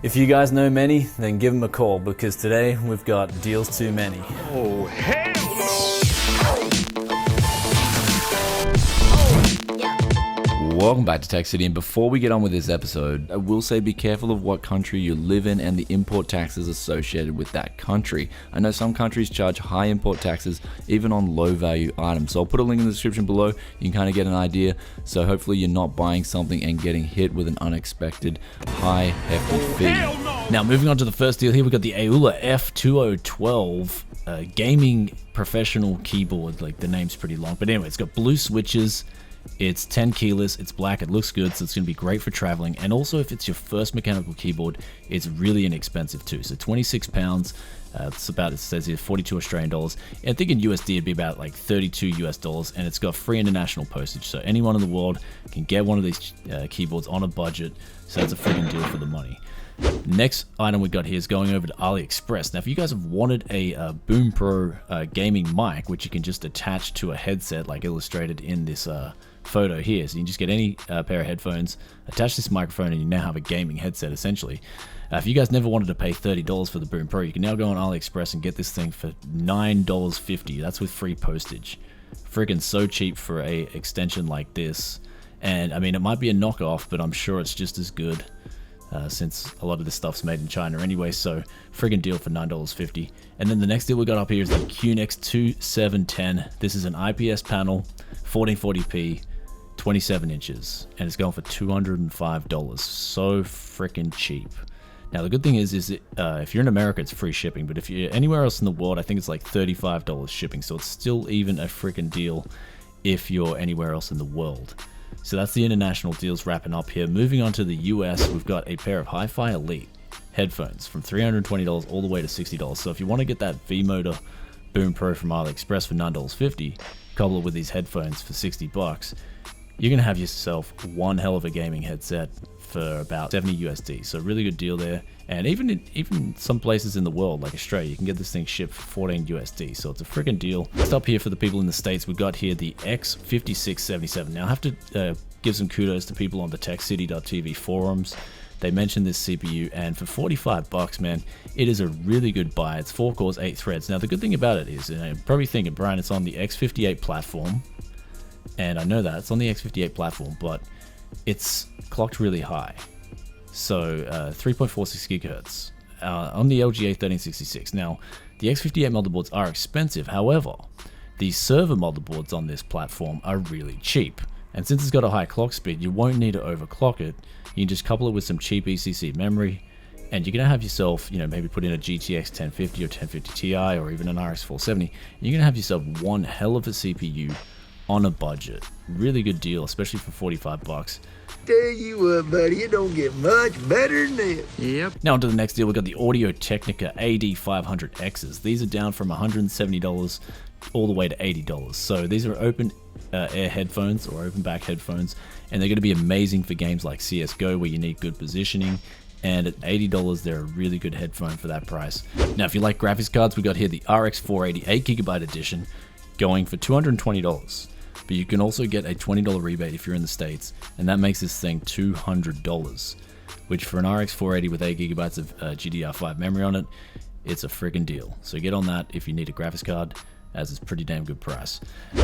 If you guys know many, then give them a call because today we've got deals too many. Oh, hell Welcome back to Tech City, and before we get on with this episode, I will say be careful of what country you live in and the import taxes associated with that country. I know some countries charge high import taxes even on low value items, so I'll put a link in the description below. You can kind of get an idea, so hopefully you're not buying something and getting hit with an unexpected high hefty fee. Now moving on to the first deal here, we've got the Aula F2012 gaming professional keyboard. Like, the name's pretty long, but anyway, it's got blue switches. It's 10 keyless, it's black, it looks good, so it's going to be great for traveling. And also, if it's your first mechanical keyboard, it's really inexpensive too. So 26 pounds, it's about, it says here, 42 Australian dollars. And I think in USD it'd be about like 32 US dollars, and it's got free international postage. So anyone in the world can get one of these keyboards on a budget, so that's a freaking deal for the money. Next item we got here is going over to AliExpress. Now, if you guys have wanted a Boom Pro gaming mic, which you can just attach to a headset like illustrated in this photo here, so you can just get any pair of headphones, attach this microphone, and you now have a gaming headset essentially. If you guys never wanted to pay $30 for the Boom Pro, you can now go on AliExpress and get this thing for $9.50. That's with free postage. Freaking so cheap for a extension like this. And I mean, it might be a knockoff, but I'm sure it's just as good. Since a lot of this stuff's made in China anyway, so friggin' deal for $9.50. And then the next deal we got up here is the QNX 2710. This is an IPS panel, 1440p, 27 inches, and it's going for $205. So freaking cheap. Now the good thing is if you're in America, it's free shipping, but if you're anywhere else in the world, I think it's like $35 shipping, so it's still even a freaking deal if you're anywhere else in the world. So that's the international deals wrapping up here. Moving on to the US, we've got a pair of Hi-Fi Elite headphones from $320 all the way to $60. So if you want to get that V-Motor Boom Pro from AliExpress for $9.50, couple it with these headphones for $60, you're going to have yourself one hell of a gaming headset for about 70 USD. So really good deal there. And even some places in the world, like Australia, you can get this thing shipped for 14 USD. So it's a freaking deal. Next up here for the people in the States, we've got here the X5677. Now I have to give some kudos to people on the TechCity.tv forums. They mentioned this CPU, and for $45, man, it is a really good buy. It's 4 cores, 8 threads. Now the good thing about it is, and I'm probably thinking, Brian, it's on the X58 platform. And I know that it's on the X58 platform, but it's clocked really high. So 3.46 gigahertz on the LGA 1366. Now, the X58 motherboards are expensive. However, the server motherboards on this platform are really cheap. And since it's got a high clock speed, you won't need to overclock it. You can just couple it with some cheap ECC memory, and you're going to have yourself, maybe put in a GTX 1050 or 1050 Ti or even an RX 470. You're going to have yourself one hell of a CPU on a budget. Really good deal, especially for $45. Tell you what, buddy, it don't get much better than this. Yep. Now onto the next deal, we've got the Audio Technica AD500Xs. These are down from $170 all the way to $80. So these are open air headphones or open back headphones, and they're going to be amazing for games like CSGO where you need good positioning. And at $80, they're a really good headphone for that price. Now, if you like graphics cards, we got here the RX 480 8GB edition going for $220. But you can also get a $20 rebate if you're in the States, and that makes this thing $200, which for an RX 480 with 8GB of GDDR5 memory on it, it's a friggin' deal. So get on that if you need a graphics card, as it's a pretty damn good price.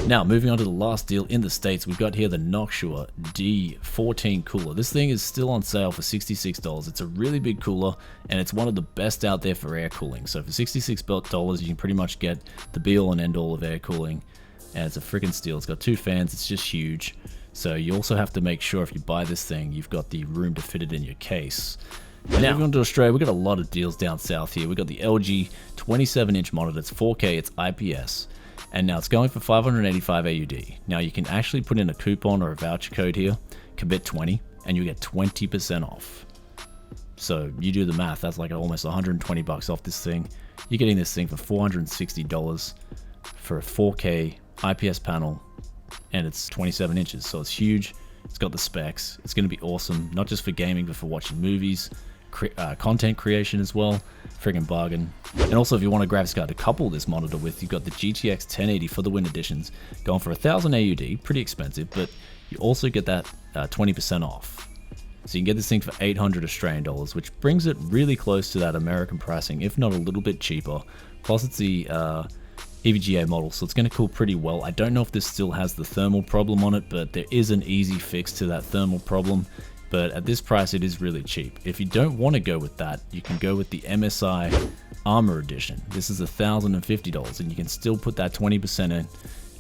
Now, moving on to the last deal in the States, we've got here the Noctua D14 cooler. This thing is still on sale for $66. It's a really big cooler, and it's one of the best out there for air cooling. So for $66, you can pretty much get the be-all and end-all of air cooling. And it's a freaking steal. It's got 2 fans, it's just huge. So you also have to make sure if you buy this thing, you've got the room to fit it in your case. Now, moving on to Australia, we've got a lot of deals down south here. We've got the LG 27-inch monitor. It's 4K, it's IPS. And now it's going for 585 AUD. Now you can actually put in a coupon or a voucher code here, commit20, and you get 20% off. So you do the math, that's like almost $120 off this thing. You're getting this thing for $460 for a 4K IPS panel, and it's 27 inches, so it's huge. It's got the specs. It's going to be awesome, not just for gaming, but for watching movies, content creation as well. Friggin' bargain. And also, if you want a graphics card to couple this monitor with, you've got the GTX 1080 for the Win Editions, going for 1000 AUD, pretty expensive, but you also get that 20% off. So you can get this thing for 800 Australian dollars, which brings it really close to that American pricing, if not a little bit cheaper. Plus it's the EVGA model, so it's going to cool pretty well. I don't know if this still has the thermal problem on it, but there is an easy fix to that thermal problem. But at this price, it is really cheap. If you don't want to go with that, you can go with the MSI Armor Edition. This is $1,050, and you can still put that 20% in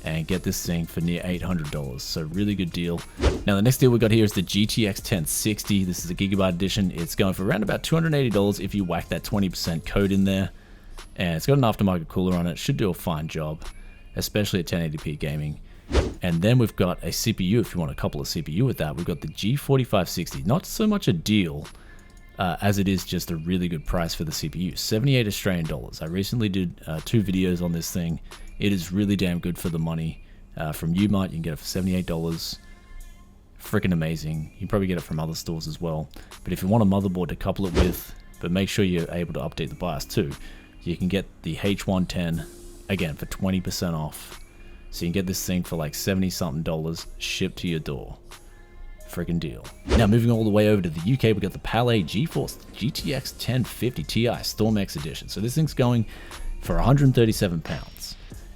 and get this thing for near $800. So really good deal. Now the next deal we got here is the GTX 1060. This is a Gigabyte edition. It's going for around about $280 if you whack that 20% code in there. And it's got an aftermarket cooler on it. Should do a fine job, especially at 1080p gaming. And then we've got a CPU if you want a couple of CPU with that. We've got the G4560. Not so much a deal as it is just a really good price for the CPU. 78 Australian dollars. I recently did 2 videos on this thing. It is really damn good for the money. From Umart, you can get it for $78. Freaking amazing. You can probably get it from other stores as well. But if you want a motherboard to couple it with, but make sure you're able to update the BIOS too, you can get the H110 again for 20% off. So you can get this thing for like 70 something dollars shipped to your door. Freaking deal. Now moving all the way over to the UK, we got the Palet GeForce GTX 1050 Ti Storm-X edition. So this thing's going for £137.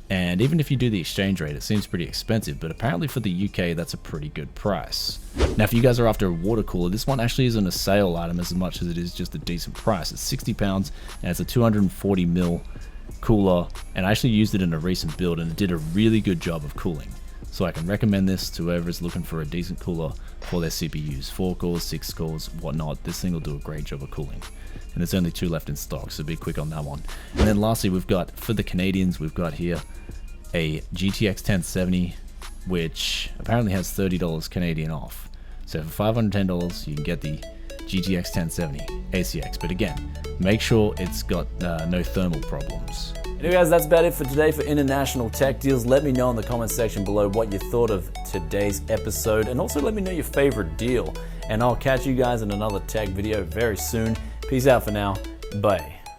And even if you do the exchange rate, it seems pretty expensive, but apparently for the UK, that's a pretty good price. Now, if you guys are after a water cooler, this one actually isn't a sale item as much as it is just a decent price. It's £60, and it's a 240mm cooler, and I actually used it in a recent build, and it did a really good job of cooling. So I can recommend this to whoever is looking for a decent cooler for their CPUs. 4 cores, 6 cores, whatnot. This thing will do a great job of cooling. And there's only 2 left in stock, so be quick on that one. And then lastly, we've got, for the Canadians, we've got here a GTX 1070, which apparently has $30 Canadian off. So for $510, you can get the GTX 1070 ACX. But again, make sure it's got no thermal problems. Anyway guys, that's about it for today for International Tech Deals. Let me know in the comments section below what you thought of today's episode, and also let me know your favorite deal. And I'll catch you guys in another tech video very soon. Peace out for now. Bye.